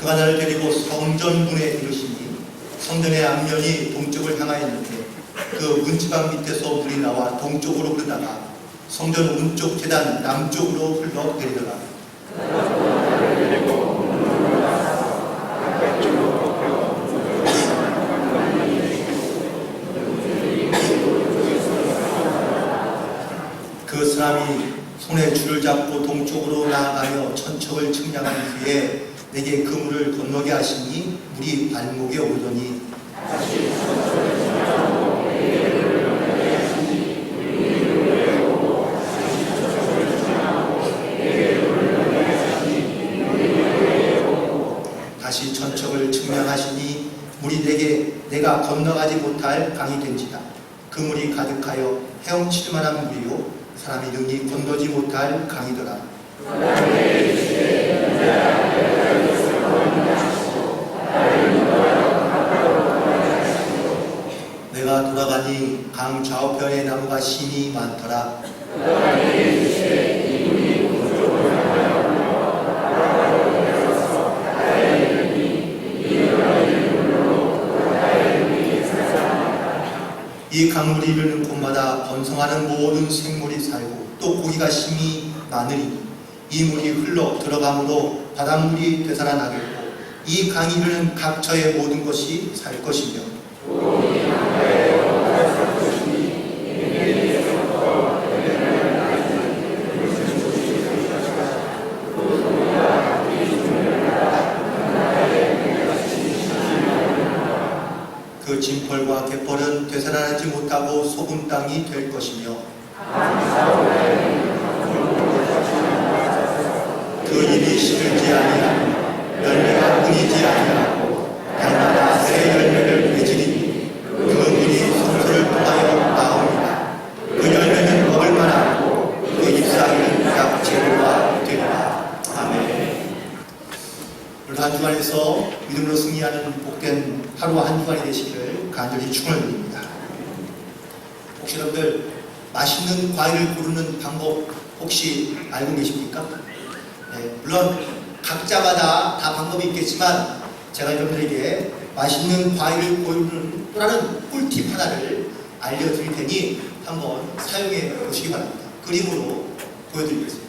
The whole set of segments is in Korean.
그가 나를 데리고 성전문에 이르시니 성전의 앞면이 동쪽을 향하였는데 그 문지방 밑에서 물이 나와 동쪽으로 흐르다가 성전 오른쪽 제단 남쪽으로 흘러 내리더라. 그 사람이 손에 줄을 잡고 동쪽으로 나아가며 천척을 측량한 후에 내게 그 물을 건너게 하시니 물이 발목에 오르더니 다시 천척을 측량하시니 물이 내가 건너가지 못할 강이 된지라. 그 물이 가득하여 헤엄칠 만한 물이요 사람이 능히 건너지 못할 강이더라. 내가 돌아가니 강 좌우편에 나무가 심이 많더라. 이 강물이 이르는 곳마다 번성하는 모든 생물이 살고 또 고기가 심이 많으니 이 물이 흘러 들어가므로 바닷물이 되살아나겠고 이 강이 이르는 각처의 모든 것이 살 것이며 그 진펄과 갯벌은 되살아나지 못하고 소금 땅이 될 것이며 그 일이 시들지 아니하며 열매가 끊이지 아니하고 날마다 새 열매를 맺으리니 그 물이 성소를 통하여 나옵니다. 그 열매는 먹을 만하고 그 잎사귀는 약재료가 되리라. 아멘. 오늘 한 주간에서 믿음으로 승리하는 복된 하루와 한 주간이 되시기를 간절히 축원드립니다. 혹시 여러분들 맛있는 과일을 고르는 방법 혹시 알고 계십니까? 네, 물론 각자마다 다 방법이 있겠지만 제가 여러분들에게 맛있는 과일을 고르는 꿀팁 하나를 알려드릴 테니 한번 사용해 보시기 바랍니다. 그림으로 보여드리겠습니다.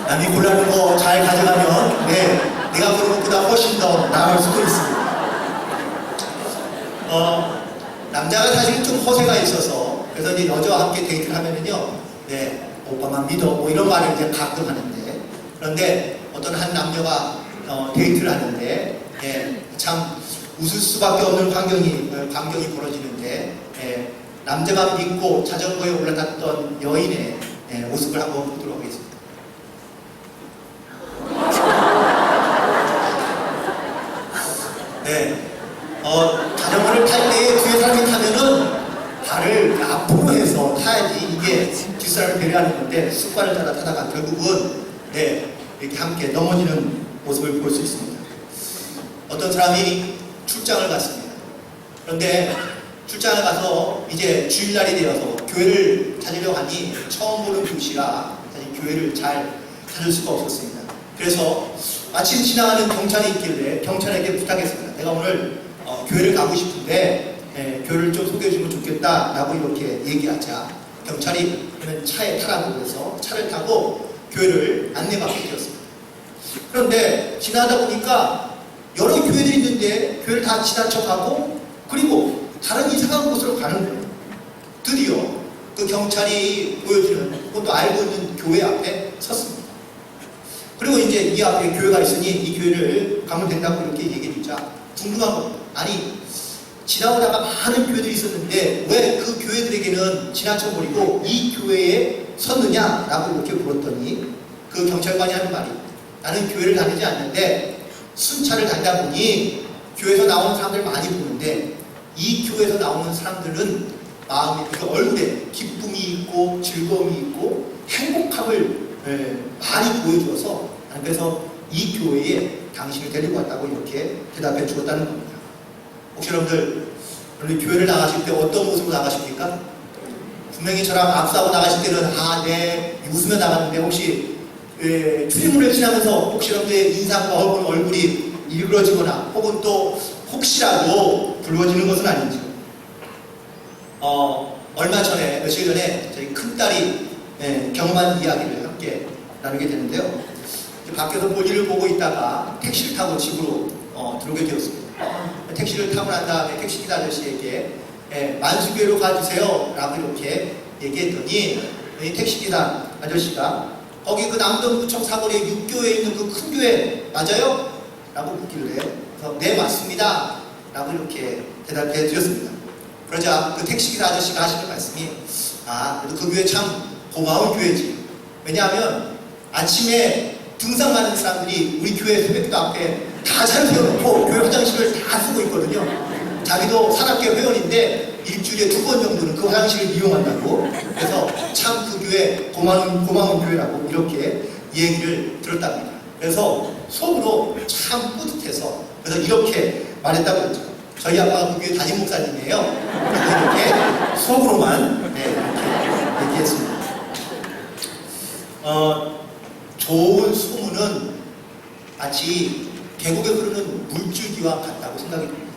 남이 골라놓은 거 잘 가져가면 내가 고른 것보다 훨씬 더 나을 수도 있습니다. 남자가 사실 좀 허세가 있어서 그래서 이제 여자와 함께 데이트를 하면은요, 오빠만 믿어 뭐 이런 말을 이제 가끔 하는데, 그런데 어떤 한 남녀가 데이트를 하는데 참 웃을 수밖에 없는 광경이 벌어지는데 남자만 믿고 자전거에 올라탔던 여인의 모습을 한번 보도록 하겠습니다. 자전거를 탈 때 뒤에 사람이 타면은 발을 앞으로 해서 타야지 이게 뒷사람을 배려하는 건데 습관을 따라 타다가 결국은 이렇게 함께 넘어지는 모습을 볼 수 있습니다. 어떤 사람이 출장을 갔습니다. 그런데 출장을 가서 이제 주일날이 되어서 교회를 찾으려고 하니 처음 보는 교시라 사실 교회를 잘 찾을 수가 없었습니다. 그래서 마침 지나가는 경찰이 있길래 경찰에게 부탁했습니다. 내가 오늘 교회를 가고 싶은데 교회를 좀 소개해주면 좋겠다라고 이렇게 얘기하자 경찰이 그러면 차에 타라고 해서 차를 타고 교회를 안내받게 되었습니다. 그런데 지나다 보니까 여러 교회들이 있는데 교회를 다 지나쳐가고 그리고 다른 이상한 곳으로 가는 거예요. 드디어 그 경찰이 보여주는 그것도 알고 있는 교회 앞에 섰습니다. 그리고 이제 이 앞에 교회가 있으니 이 교회를 가면 된다고 이렇게 얘기해 주자 궁금한 겁니다. 아니 지나오다가 많은 교회들이 있었는데 왜 그 교회들에게는 지나쳐버리고 이 교회에 섰느냐라고 이렇게 물었더니 그 경찰관이 하는 말이 나는 교회를 다니지 않는데 순찰을 다니다 보니 교회에서 나오는 사람들 많이 보는데 이 교회에서 나오는 사람들은 마음에 얼굴에 기쁨이 있고 즐거움이 있고 행복함을 많이 보여줘서 그래서 이 교회에 당신을 데리고 왔다고 이렇게 대답해 주었다는 겁니다. 혹시 여러분들 교회를 나가실 때 어떤 모습으로 나가십니까? 분명히 저랑 악수하고 나가실 때는 네 웃으며 나갔는데 혹시 출입문을 지나면서 혹시 여러분들의 인상과 얼굴이 일그러지거나 혹은 또 혹시라도 붉어지는 것은 아닌지. 얼마 전에 며칠 전에 저희 큰딸이 경험한 이야기를 함께 나누게 되는데요. 밖에서 볼일을 보고 있다가 택시를 타고 집으로 들어오게 되었습니다. 택시를 타고 난 다음에 택시기사 아저씨에게 만수교회로 가주세요 라고 이렇게 얘기했더니 이 택시기사 아저씨가 거기 그 남동구청 사거리에 6교회에 있는 그 큰 교회 맞아요? 라고 묻길래 네 맞습니다 라고 이렇게 대답해 드렸습니다. 그러자 그 택시기사 아저씨가 하시는 말씀이 그래도 그 교회 참 고마운 교회지. 왜냐하면 아침에 등산 가는 사람들이 우리 교회 새벽기도 앞에 다 잘 세워놓고 교회 화장실을 다 쓰고 있거든요. 자기도 산악회 회원인데 일주일에 2번 정도는 그 화장실을 이용한다고. 그래서 참 그 교회 고마운 교회라고 이렇게 얘기를 들었답니다. 그래서 속으로 참 뿌듯해서 그래서 이렇게 말했다고 했죠. 저희 아빠가 그 교회 담임 목사님이에요. 이렇게 속으로만 이렇게 얘기했습니다. 좋은 소문은 마치 계곡에 흐르는 물줄기와 같다고 생각이 듭니다.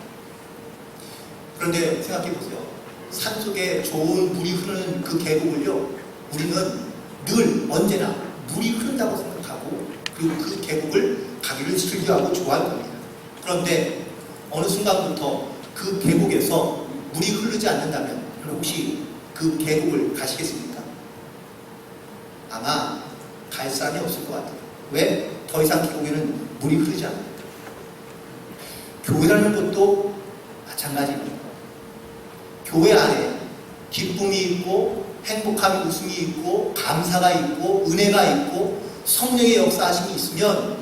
그런데 생각해 보세요. 산속에 좋은 물이 흐르는 그 계곡을요, 우리는 늘 언제나 물이 흐른다고 생각하고 그 계곡을 가기를 즐겨하고 좋아할 겁니다. 그런데 어느 순간부터 그 계곡에서 물이 흐르지 않는다면 혹시 그 계곡을 가시겠습니까? 아마 갈 사람이 없을 것 같아요. 왜? 더 이상 계곡에는 물이 흐르지 않아요. 교회라는 것도 마찬가지입니다. 교회 안에 기쁨이 있고 행복함이 웃음이 있고 감사가 있고 은혜가 있고 성령의 역사하심이 있으면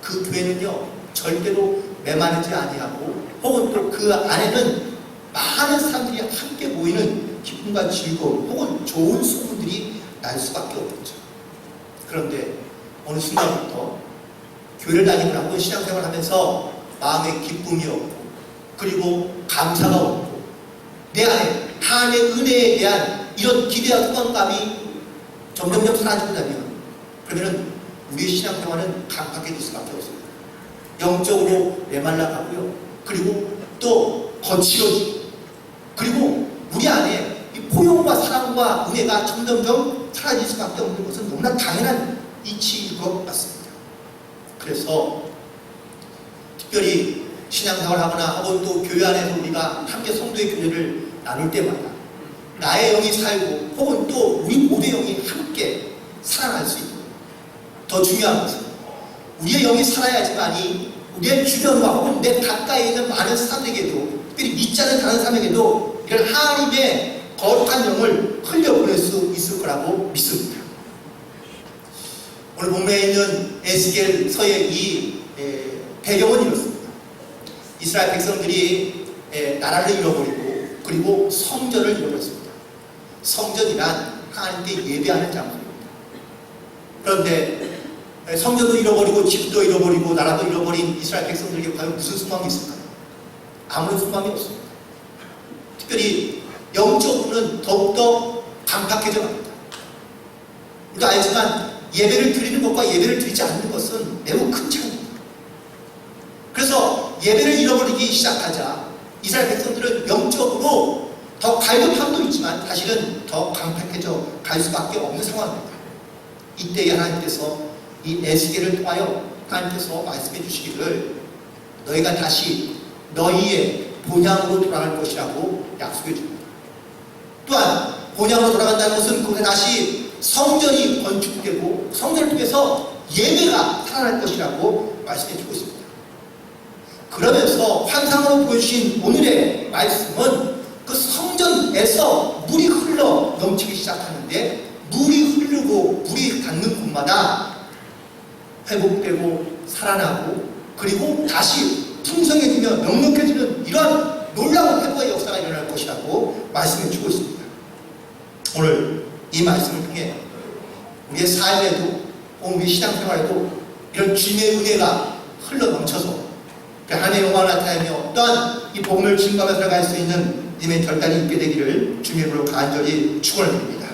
그 교회는요 절대로 메마르지 아니하고 혹은 또 그 안에는 많은 사람들이 함께 모이는 기쁨과 즐거움 혹은 좋은 소문들이 날 수밖에 없겠죠. 그런데 어느 순간부터 교회를 다니고 나고 신앙생활을 하면서 마음에 기쁨이 없고 그리고 감사가 없고 내 안에 하나님의 은혜에 대한 이런 기대와 소망감이 점점점 사라지고 나면 그러면 우리의 신앙생활은 강팍해질 수밖에 없습니다. 영적으로 메말라가고요. 그리고 또 거칠어지고 그리고 우리 안에 이 포용과 사랑과 은혜가 점점점 사라질 수밖에 없는 것은 너무나 당연한 이치일 것 같습니다. 그래서 특별히 신앙생활을 하거나 혹은 또 교회 안에서 우리가 함께 성도의 교제를 나눌 때마다 나의 영이 살고 혹은 또 우리 모두의 영이 함께 살아날 수 있도록 더 중요한 것은 우리의 영이 살아야지만이 내 주변과 혹은 내 가까이 있는 많은 사람에게도 특별히 믿지 않는 다른 사람에게도 이런 하나님의 거룩한 영을 흘려보낼 수 있을 거라고 믿습니다. 오늘 본문에 있는 에스겔서의 이 배경은 이렇습니다. 이스라엘 백성들이 나라를 잃어버리고 그리고 성전을 잃어버렸습니다. 성전이란 하나님께 예배하는 장소입니다. 그런데 성전도 잃어버리고 집도 잃어버리고 나라도 잃어버린 이스라엘 백성들에게 과연 무슨 소망이 있을까요? 아무런 소망이 없습니다. 특별히 영적으로는 더욱더 강팍해져 갑니다. 우리도 알지만 예배를 드리는 것과 예배를 드리지 않는 것은 매우 큰 차이입니다. 그래서 예배를 잃어버리기 시작하자 이스라엘 백성들은 영적으로 더 갈급함도 있지만 사실은 더 강팍해져 갈 수밖에 없는 상황입니다. 이때에 하나님께서 이 에스겔을 통하여 하나님께서 말씀해 주시기를 너희가 다시 너희의 본향으로 돌아갈 것이라고 약속해 줍니다. 또한 본향으로 돌아간다는 것은 그곳에 다시 성전이 건축되고 성전을 통해서 예배가 살아날 것이라고 말씀해 주고 있습니다. 그러면서 환상으로 보여주신 오늘의 말씀은 그 성전에서 물이 흘러 넘치기 시작하는데 물이 흐르고 물이 닿는 곳마다 회복되고 살아나고 그리고 다시 풍성해지며 넉넉해지는 이러한 놀라운 회복의 역사가 일어날 것이라고 말씀해 주고 있습니다. 오늘 이 말씀을 통해 우리의 삶에도 우리 신앙생활에도 이런 주님의 은혜가 흘러 넘쳐서 하나님의 영광을 나타내며 또한 이 복음을 증거하며 살아갈 수 있는 님의 결단이 있게 되기를 주님으로 간절히 축원드립니다.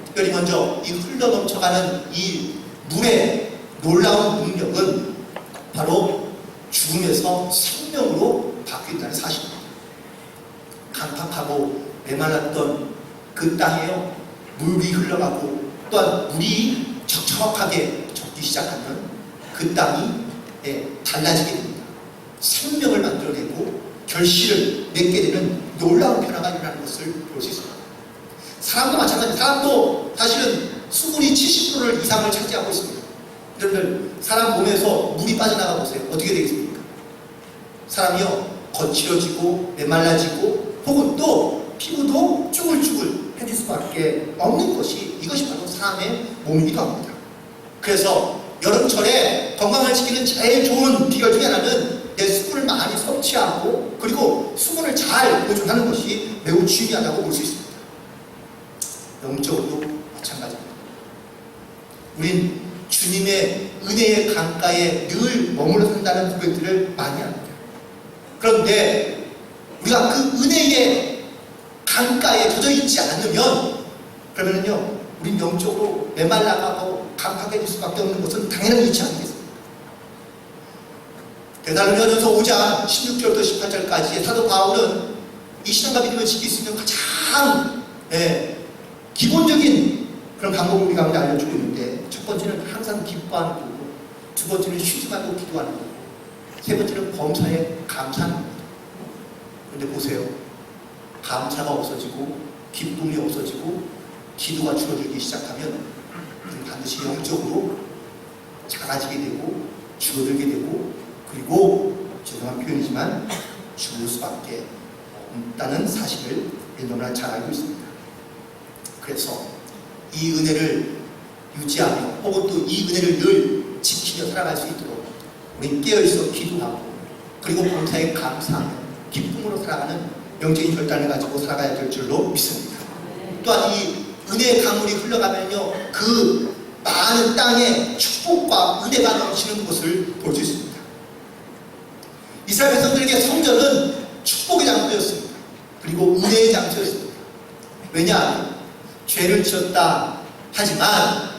특별히 먼저 이 흘러 넘쳐가는 이 물의 놀라운 능력은 바로 죽음에서 생명으로 바뀐다는 사실입니다. 강팍하고 메말랐던 그 땅에요, 물이 흘러가고 또한 물이 척척하게 젖기 시작하면 그 땅이 달라지게 됩니다. 생명을 만들어내고 결실을 맺게 되는 놀라운 변화가 일어나는 것을 볼 수 있습니다. 사람도 마찬가지입니다. 사람도 사실은 수분이 70% 이상을 차지하고 있습니다. 여러분들 사람 몸에서 물이 빠져나가 보세요. 어떻게 되겠습니까? 사람이요 거칠어지고 메말라지고 혹은 또 피부도 쭈글쭈글 해질 수밖에 없는 것이, 이것이 바로 사람의 몸이기도 합니다. 그래서 여름철에 건강을 지키는 제일 좋은 비결 중에 하나는 내 수분을 많이 섭취하고 그리고 수분을 잘 보존하는 것이 매우 중요하다고 볼 수 있습니다. 영적으로도 마찬가지입니다. 우린 주님의 은혜의 강가에 늘 머물러 산다는 고백들을 많이 합니다. 그런데 우리가 그 은혜의 강가에 젖어 있지 않으면 그러면요 우린 영적으로 메말라가고 강팍해질 수밖에 없는 것은 당연한 이치 아니겠습니까? 데살로니가전서 5장 16절부터 18절까지의 사도 바울은 이 신앙과 믿음을 지킬 수 있는 가장 기본적인 그런 방법을 우리 가운데 알려주고 있는데, 첫 번째는 항상 기뻐하는 거고, 두 번째는 쉬지 말고 기도하는 거고, 세 번째는 범사에 감사하는 겁니다. 그런데 보세요, 감사가 없어지고 기쁨이 없어지고 기도가 줄어들기 시작하면 반드시 영적으로 작아지게 되고 줄어들게 되고, 그리고 죄송한 표현이지만 죽을 수밖에 없다는 사실을 너무나 잘 알고 있습니다. 그래서 이 은혜를 유지하며 혹은 또 이 은혜를 늘 지키며 살아갈 수 있도록 우리는 깨어있어 기도하고 그리고 범사에 감사하며 기쁨으로 살아가는 영적인 결단을 가지고 살아가야 될 줄로 믿습니다. 또한 이 은혜의 강물이 흘러가면요 그 많은 땅에 축복과 은혜가 넘치는 것을 볼 수 있습니다. 이스라엘 백성들에게 성전은 축복의 장소였습니다. 그리고 은혜의 장소였습니다. 왜냐? 죄를 지었다 하지만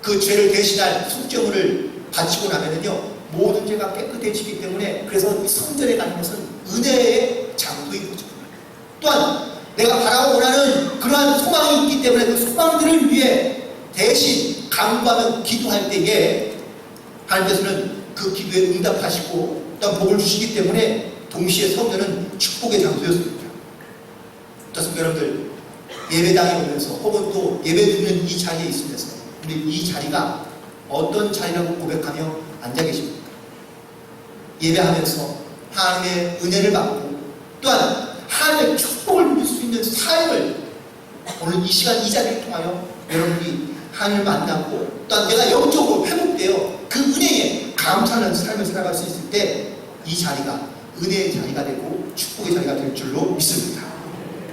그 죄를 대신할 속죄물을 바치고 나면은요 모든 죄가 깨끗해지기 때문에, 그래서 성전에 가는 것은 은혜의 장소인 거죠. 또한 내가 바라고 원하는 그러한 소망이 있기 때문에 그 소망들을 위해 대신 간구하며 기도할 때에 하나님께서는 그 기도에 응답하시고 또한 복을 주시기 때문에 동시에 성전은 축복의 장소였습니다. 어떻습니까 여러분들? 예배당에 오면서 혹은 또 예배 드리는 이 자리에 있으면서 우리 이 자리가 어떤 자리라고 고백하며 앉아 계십니까? 예배하면서 하나님의 은혜를 받고 또한 하나님의 축복을 누릴 수 있는 삶을, 오늘 이 시간 이 자리를 통하여 여러분이 하나님을 만나고 또한 내가 영적으로 회복되어 그 은혜에 감사하는 삶을 살아갈 수 있을 때 이 자리가 은혜의 자리가 되고 축복의 자리가 될 줄로 믿습니다.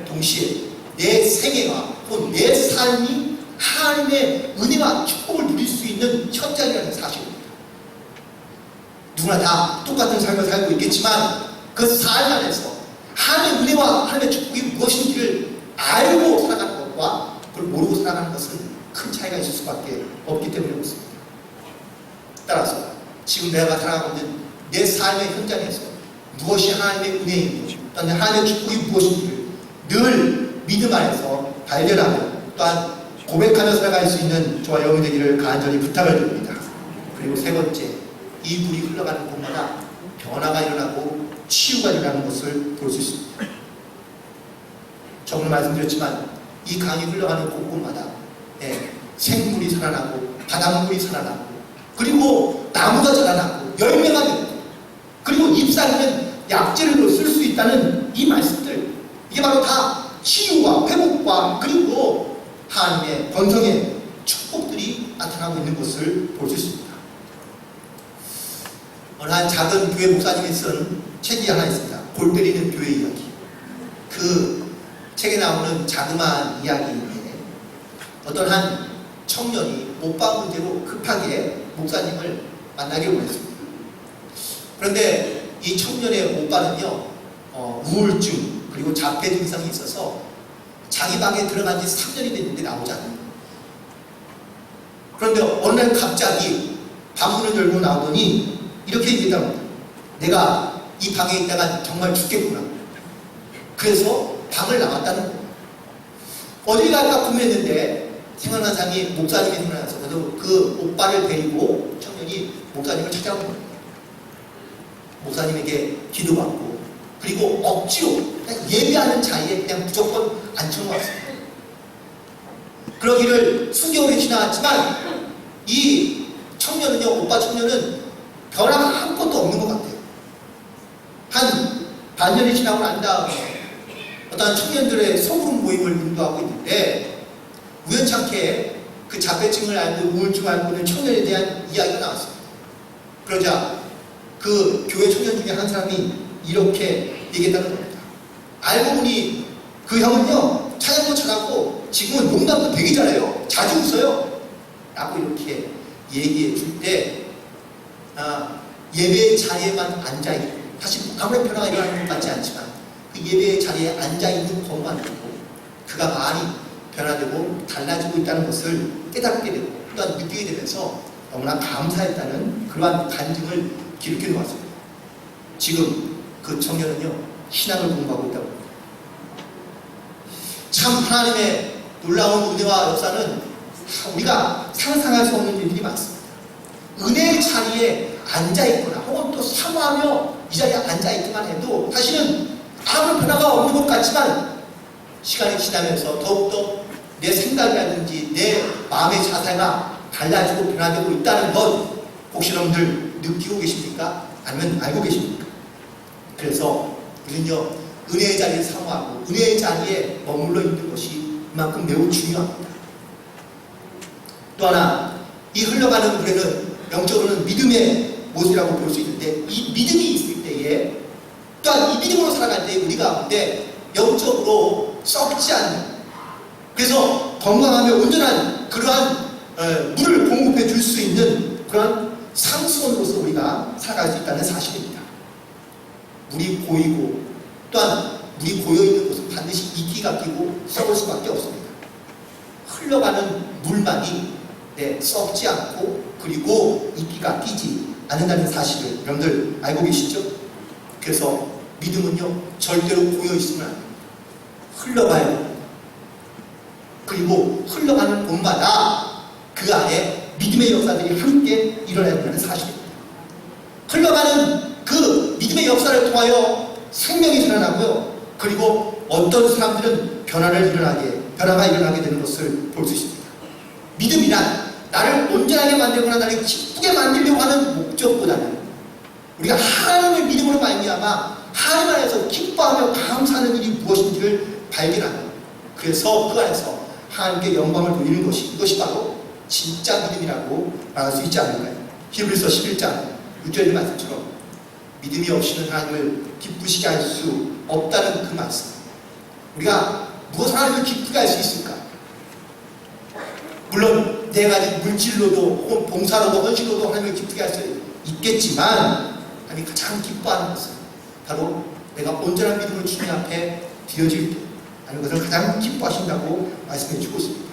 동시에 내 생애와 혹은 내 삶이 하나님의 은혜와 축복을 누릴 수 있는 현장이라는 사실입니다. 누구나 다 똑같은 삶을 살고 있겠지만 그 삶 안에서 하나님의 은혜와 하나님의 축복이 무엇인지를 알고 살아가는 것과 그걸 모르고 살아가는 것은 큰 차이가 있을 수밖에 없기 때문에 그렇습니다. 따라서 지금 내가 살아가고 있는 내 삶의 현장에서 무엇이 하나님의 은혜인지 또한 하나님의 축복이 무엇인지를 늘 믿음 안에서 발견하며 또한 고백하며 살아갈 수 있는 저와 여러분이 되기를 간절히 부탁을 드립니다. 그리고 세 번째, 이 물이 흘러가는 곳마다 변화가 일어나고 치유가 일어나는 것을 볼 수 있습니다. 저번에 말씀드렸지만 이 강이 흘러가는 곳곳마다 생물이 살아나고 바닷물이 살아나고 그리고 나무가 자라나고 열매가 되고 그리고 잎사귀는 약재로 쓸 수 있다는 이 말씀들, 이게 바로 다 치유와 회복과 그리고 하나님의 번성의 축복들이 나타나고 있는 것을 볼 수 있습니다. 어느 한 작은 교회 목사님이 쓴 책이 하나 있습니다. 골 때리는 교회 이야기. 그 책에 나오는 자그마한 이야기인데 어떤 한 청년이 못방 문제로 급하게 목사님을 만나기 원했습니다. 그런데 이 청년의 오빠는요, 우울증 그리고 자폐 증상이 있어서 자기 방에 들어간 지 3년이 됐는데 나오지 않는 거예요. 그런데 어느 날 갑자기 방문을 열고 나오더니 이렇게 얘기했다고 합니다. 내가 이 방에 있다가 정말 죽겠구나. 그래서 방을 나왔다는 거예요. 어디 갈까 고민했는데 생각난 사람이 목사님이 생각나서 그 오빠를 데리고 청년이 목사님을 찾아온 거예요. 목사님에게 기도받고 그리고 억지로 그냥 예배하는 자리에 그냥 무조건 앉혀놓았습니다. 그러기를 수개월이 지나갔지만 이 청년은요, 오빠 청년은 변화가 아무것도 없는 것 같아요. 한 반년이 지나고 난 다음에 어떤 청년들의 소그룹 모임을 인도하고 있는데 우연찮게 그 자폐증을 알고 우울증을 앓고 있는 청년에 대한 이야기가 나왔습니다. 그러자 그 교회 청년 중에 한 사람이 이렇게 얘기했다는 겁니다. 알고 보니 그 형은요, 찬양도 잘하고 지금은 농담도 되게 잘해요. 자주 웃어요. 라고 이렇게 얘기해 줄 때 예배 자리에만 앉아있고, 사실 아무런 변화가 일어나는 것 같지 않지만 그 예배 자리에 앉아있는 것만으로 그가 많이 변화되고 달라지고 있다는 것을 깨닫게 되고 또한 느끼게 되면서 너무나 감사했다는 그러한 간증을 기록해 놓았습니다. 지금 그 청년은요, 신앙을 공부하고 있다고 합니다. 참 하나님의 놀라운 은혜와 역사는 우리가 상상할 수 없는 일들이 많습니다. 은혜의 자리에 앉아있거나 혹은 또 사모하며 이 자리에 앉아있기만 해도 사실은 아무 변화가 없는 것 같지만 시간이 지나면서 더욱더 내 생각이라든지 내 마음의 자세가 달라지고 변화되고 있다는 것 혹시 여러분들 느끼고 계십니까? 아니면 알고 계십니까? 그래서 우리는요, 은혜의 자리를 사모하고 은혜의 자리에 머물러 있는 것이 그만큼 매우 중요합니다. 또 하나, 이 흘러가는 물에는 영적으로는 믿음의 모습이라고 볼 수 있는데 이 믿음이 있을 때에 또한 이 믿음으로 살아갈 때 우리 가운데 영적으로 썩지 않는, 그래서 건강하며 온전한 그러한 물을 공급해 줄 수 있는 그러한 상수원으로서 우리가 살아갈 수 있다는 사실입니다. 물이 고이고 또한 물이 고여있는 곳은 반드시 이끼가 끼고 썩을 수밖에 없습니다. 흘러가는 물만이 썩지 않고 그리고 이끼가 끼지 않는다는 사실을 여러분들 알고 계시죠? 그래서 믿음은요, 절대로 고여있으면 안 됩니다. 흘러가야 됩니다. 그리고 흘러가는 곳마다 그 안에 믿음의 역사들이 함께 일어나야 된다는 사실입니다. 흘러가는 그 믿음의 역사를 통하여 생명이 살아나고요, 그리고 어떤 사람들은 변화가 일어나게 되는 것을 볼 수 있습니다. 믿음이란 나를 온전하게 만들거나 나를 기쁘게 만들려고 하는 목적보다는 우리가 하나님의 믿음으로 말미암아 하나님 안에서 기뻐하며 감사하는 일이 무엇인지를 발견하는, 그래서 그 안에서 하나님께 영광을 돌리는 것이, 이것이 바로 진짜 믿음이라고 말할 수 있지 않을까요? 히브리서 11장 6절의 말씀처럼 믿음이 없이는 하나님을 기쁘시게 할 수 없다는 그 말씀. 우리가 무엇을 하나님을 기쁘게 할 수 있을까? 물론 네 가지 물질로도 혹은 봉사로도 헌신로도 하나님을 기쁘게 할 수 있겠지만 하나님이 가장 기뻐하는 것은 바로 내가 온전한 믿음으로 주님 앞에 드려질 때 하는 것을 가장 기뻐하신다고 말씀해 주고 있습니다.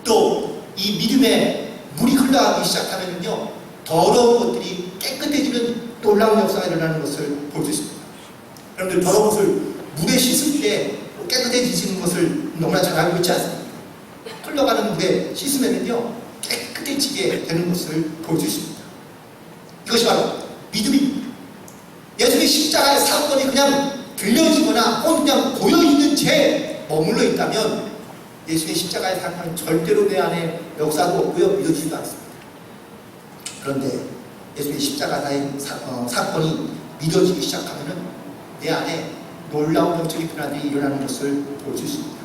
또 이 믿음에 물이 흘러가기 시작하면요, 더러운 것들이 깨끗해지는 놀라운 역사가 일어나는 것을 볼 수 있습니다. 여러분들 더러운 것을 물에 씻을 때 깨끗해지는 것을 너무나 잘 알고 있지 않습니까? 흘러가는 물에 씻으면요, 깨끗해지게 되는 것을 볼 수 있습니다. 이것이 바로 믿음입니다. 예수님의 십자가의 사건이 그냥 들려지거나 혹은 그냥 고여있는 채 머물러 있다면 예수님의 십자가의 사건은 절대로 내 안에 역사도 없고요, 믿어지지도 않습니다. 그런데 예수님의 십자가의 사건이 믿어지기 시작하면 내 안에 놀라운 영적인 변화들이 일어나는 것을 볼 수 있습니다.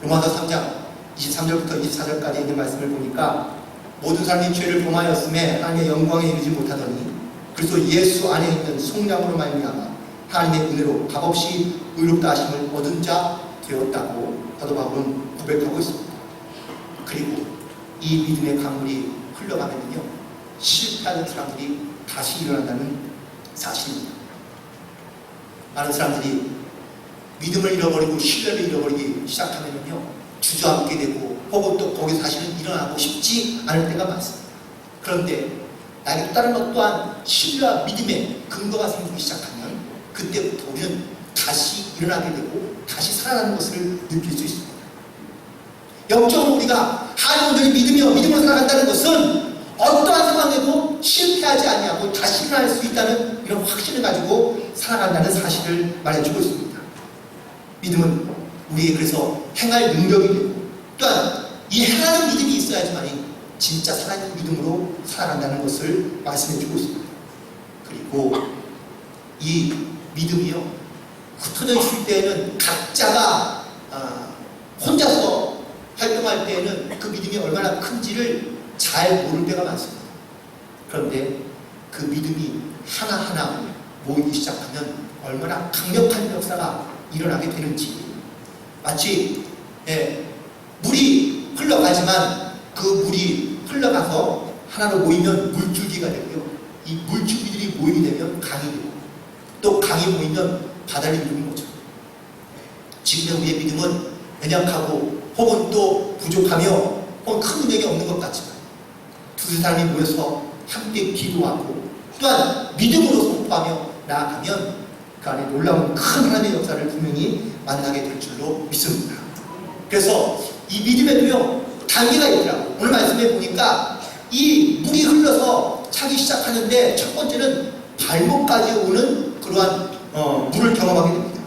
로마서 3장 23절부터 24절까지 있는 말씀을 보니까 모든 사람이 죄를 범하였음에 하나님의 영광에 이르지 못하더니 그리스도 예수 안에 있는 속량으로 말미암아 하나님의 은혜로 값없이 의롭다 하심을 얻은 자 되었다고 사도 바울은 고백하고 있습니다. 그리고 이 믿음의 강물이 흘러가면요, 실패하는 사람들이 다시 일어난다는 사실입니다. 많은 사람들이 믿음을 잃어버리고 신뢰를 잃어버리기 시작하면요 주저앉게 되고 혹은 또 거기서 다시는 일어나고 싶지 않을 때가 많습니다. 그런데 나에게 또 다른 것 또한 신뢰와 믿음의 근거가 생기기 시작하면 그때부터 우리는 다시 일어나게 되고 다시 살아나는 것을 느낄 수 있습니다. 영적으로 우리가 하나님을 믿으며 믿음으로 살아간다는 것은 어떠한 상황에도 실패하지 아니하고 다시 일어날 수 있다는 이런 확신을 가지고 살아간다는 사실을 말해주고 있습니다. 믿음은 우리에게 그래서 행할 능력이 되고 또한 이 행하는 믿음이 있어야지만이 진짜 살아있는 믿음으로 살아간다는 것을 말씀해주고 있습니다. 그리고 이 믿음이요 흩어져 있을 때에는 각자가 혼자서 활동할 때에는 그 믿음이 얼마나 큰지를 잘 모를 때가 많습니다. 그런데 그 믿음이 하나하나 모이기 시작하면 얼마나 강력한 역사가 일어나게 되는지 마치 물이 흘러가지만 그 물이 흘러가서 하나로 모이면 물줄기가 되고요. 이 물줄기들이 모이게 되면 강이 되고 또 강이 모이면 바다를 이루는 거죠. 지금의 우리의 믿음은 연약하고 혹은 또 부족하며 혹은 큰 능력이 없는 것 같지만 두세 사람이 모여서 함께 기도하고 또한 믿음으로 선포하며 나아가면 그 안에 놀라운 큰 하나님의 역사를 분명히 만나게 될 줄로 믿습니다. 그래서 이 믿음에도요 단계가 있더라고요. 오늘 말씀해 보니까 이 물이 흘러서 차기 시작하는데 첫 번째는 발목까지 오는 그러한 물을 경험하게 됩니다.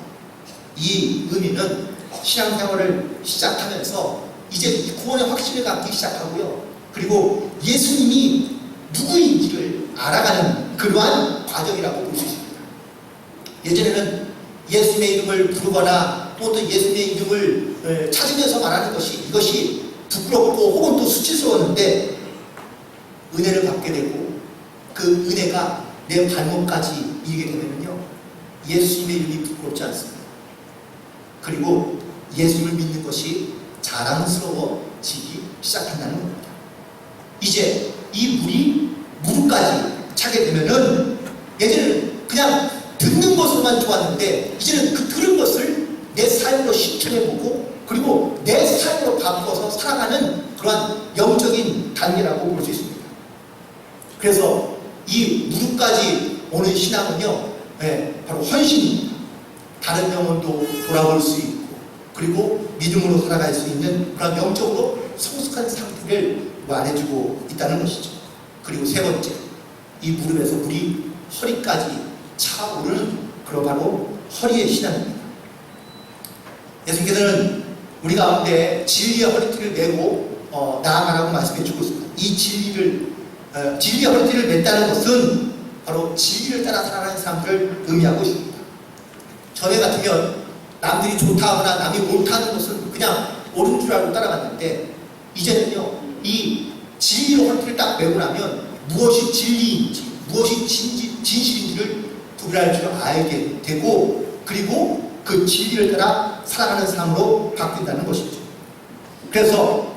이 의미는 신앙생활을 시작하면서 이제 구원의 확신을 갖기 시작하고요. 그리고 예수님이 누구인지를 알아가는 그러한 과정이라고 볼 수 있습니다. 예전에는 예수님의 이름을 부르거나 또 예수님의 이름을 찾으면서 말하는 것이 이것이 부끄럽고 혹은 또 수치스러웠는데 은혜를 받게 되고 그 은혜가 내 발목까지 이르게 되면요 예수님의 이름이 부끄럽지 않습니다. 그리고 예수님을 믿는 것이 자랑스러워지기 시작한다는 겁니다. 이제 이 물이 무릎까지 차게 되면은 예전에는 그냥 듣는 것으로만 좋았는데 이제는 그 들은 것을 내 삶으로 실천해보고 그리고 내 삶으로 바꿔서 살아가는 그러한 영적인 단계라고 볼 수 있습니다. 그래서 이 무릎까지 오는 신앙은요 바로 헌신입니다. 다른 영혼도 돌아볼 수 있고 그리고 믿음으로 살아갈 수 있는 그런 영적으로 성숙한 상태를 말해주고 있다는 것이죠. 그리고 세 번째, 이 무릎에서 물이 허리까지 차오르는 그런 바로 허리의 신앙입니다. 예수님께서는 우리 가운데 진리의 허리띠를 메고 나아가라고 말씀해 주고 있습니다. 이 진리의 허리띠를 맸다는 것은 바로 진리를 따라 살아가는 사람들을 의미하고 있습니다. 전에 같으면 남들이 좋다 하거나 남이 옳다는 것은 그냥 옳은 줄 알고 따라갔는데 이제는요 이 진리의 허리띠를 딱 메고 나면 무엇이 진리인지 무엇이 진실인지를 구별할 줄 알게 되고 그리고 그 진리를 따라 살아가는 삶으로 바뀐다는 것이죠. 그래서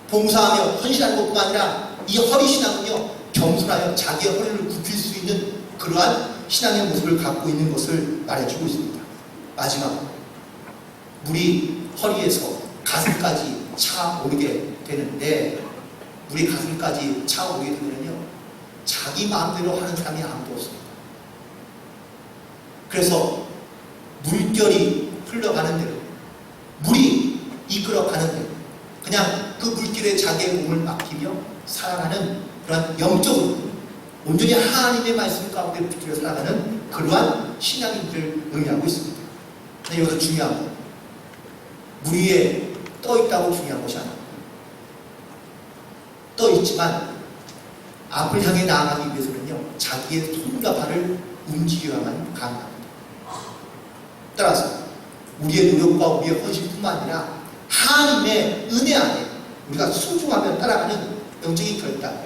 봉사하며 헌신하는 것뿐만 아니라 이 허리신앙은요 겸손하여 자기의 허리를 굽힐 수 있는 그러한 신앙의 모습을 갖고 있는 것을 말해주고 있습니다. 마지막 물이 허리에서 가슴까지 차오르게 되는데 물이 가슴까지 차오르게 되면요 자기 마음대로 하는 사람이 아무도 없습니다. 그래서 물결이 흘러가는 대로 물이 이끌어가는 대로 그냥 그 물길에 자기의 몸을 맡기며 살아가는 그러한 영적으로 온전히 하나님의 말씀 가운데 붙들어 살아가는 그러한 신앙인들을 의미하고 있습니다. 근데 여기서 중요한 건 물 위에 떠 있다고 중요한 것이 아닙니다. 떠 있지만 앞을 향해 나아가기 위해서는요 자기의 손과 발을 움직여야만 가능합니다. 따라서 우리의 노력과 우리의 헌신뿐만 아니라 하나님의 은혜 안에 우리가 순종하며 따라가는 영적인 결단.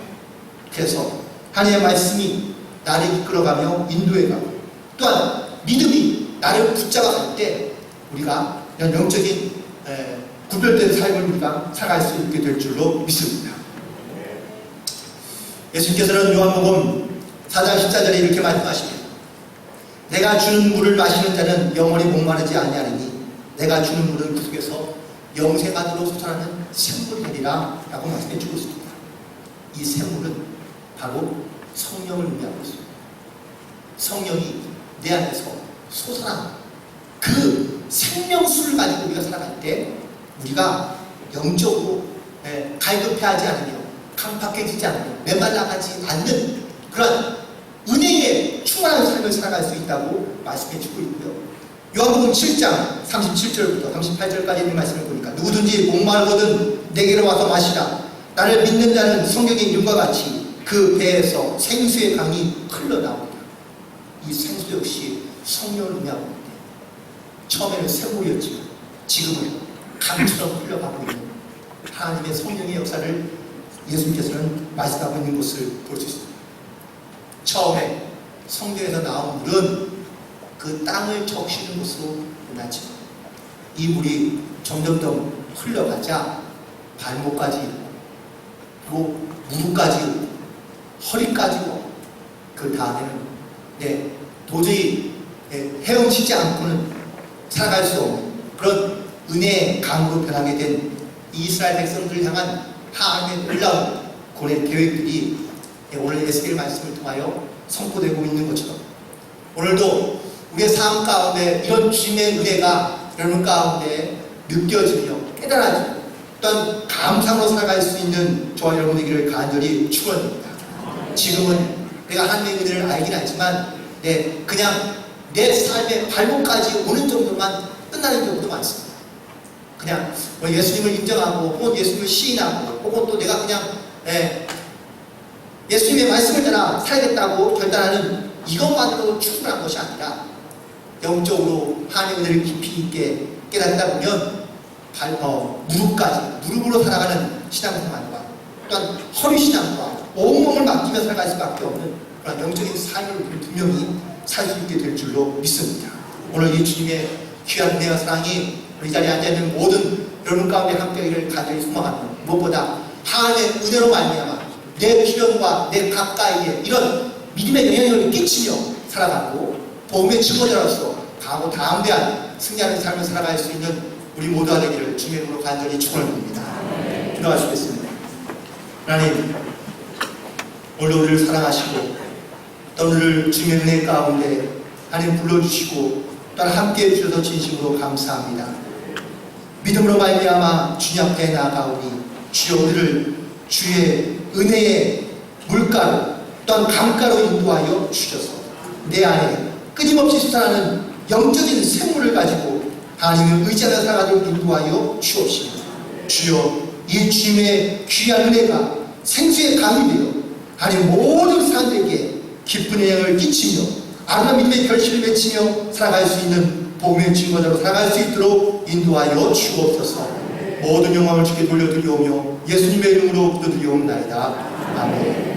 그래서 하나님의 말씀이 나를 이끌어가며 인도해가고 또한 믿음이 나를 붙잡아갈 때 우리가 이런 영적인 구별된 삶을 우리가 살아갈 수 있게 될 줄로 믿습니다. 예수님께서는 요한복음 4장 14절에 이렇게 말씀하십니다. 내가 주는 물을 마시는 자는 영원히 목마르지 아니하리니 내가 주는 물은 그 속에서 영생하도록 솟아나는 샘물이 되리라 라고 말씀해 주고 있습니다. 이 샘물은 바로 성령을 의미하고 있습니다. 성령이 내 안에서 솟아나는 그 생명수를 가지고 우리가 살아갈 때 우리가 영적으로 갈급해하지 않으며 강팍해지지 않으며 메말라가지 않는 그런 은혜의 충만한 삶을 살아갈 수 있다고 말씀해 주고 있고요. 요한복음 7장 37절부터 38절까지 있는 말씀을 보니까 누구든지 목마르거든 내게로 와서 마시라. 나를 믿는 자는 성경의 이름과 같이 그 배에서 생수의 강이 흘러나오리라. 이 생수 역시 성령을 의미하고 있는데 처음에는 샘물이었지만 지금은 강처럼 흘러가고 있는 하나님의 성령의 역사를 예수님께서는 말씀하고 있는 것을 볼 수 있습니다. 처음에 성경에서 나온 물은 그 땅을 적시는 것으로 끝났지만 이 물이 점점 더 흘러가자 발목까지 그리고 무릎까지 허리까지 그 다음에는 도저히 헤엄치지 않고는 살아갈 수 없는 그런 은혜의 강으로 변하게 된 이스라엘 백성들을 향한 하나님의 놀라운 구원의 계획들이 오늘 에스겔 말씀을 통하여 선포되고 있는 것처럼 오늘도 우리의 삶 가운데 이런 주님의 은혜가 여러분 가운데 느껴지며 깨달아지고 어떤 감상으로 살아갈 수 있는 저와 여러분에게를 간절히 축원합니다. 지금은 내가 하나님의 은혜를 알긴 하지만 그냥 내 삶의 발목까지 오는 정도만 끝나는 경우도 많습니다. 그냥 예수님을 인정하고 혹은 예수님을 시인하고 혹은 또 내가 그냥 예수님의 말씀을 따라 살겠다고 결단하는 이것만으로도 충분한 것이 아니라 영적으로 하나님의 은혜를 깊이 있게 깨닫다 보면 무릎으로 살아가는 신앙생활과 또한 허리 신앙과 온몸을 맡기며 살아갈 수밖에 없는 그런 영적인 삶을 분명히 살 수 있게 될 줄로 믿습니다. 오늘 이 주님의 귀한 은혜와 사랑이 이 자리에 앉아있는 모든 여러분 가운데 함께하기를 간절히 소망합니다. 무엇보다 하나님의 은혜로 말미암아 내 주변과 내 가까이에 이런 믿음의 영향력을 끼치며 살아가고 복음의 증거자로서 강하고 담대한 승리하는 삶을 살아갈 수 있는 우리 모두가 되기를 주님의 이름으로 간절히 축원합니다. 기도하시겠습니다. 하나님, 오늘 우리를 사랑하시고 또 우리를 주님의 은혜 가운데 하나님 불러주시고 또한 함께해 주셔서 진심으로 감사합니다. 믿음으로 말미암아 주님 앞에 나아가오니 주여 우리를 주의 은혜의 물가로 또한 강가로 인도하여 주셔서 내 안에 끊임없이 솟아나는 영적인 생물을 가지고 하나님을 의지하며 살아가도록 인도하여 주옵시고 주여 이 주님의 귀한 은혜가 생수의 강이 되어 하나님 모든 사람들에게 기쁜 영향을 끼치며 아름다운 믿음의 결실을 맺히며 살아갈 수 있는 복음의 증거자로 살아갈 수 있도록 인도하여 주옵소서. 모든 영광을 주께 돌려드리오며 예수님의 이름으로 기도드리옵나이다. 아멘.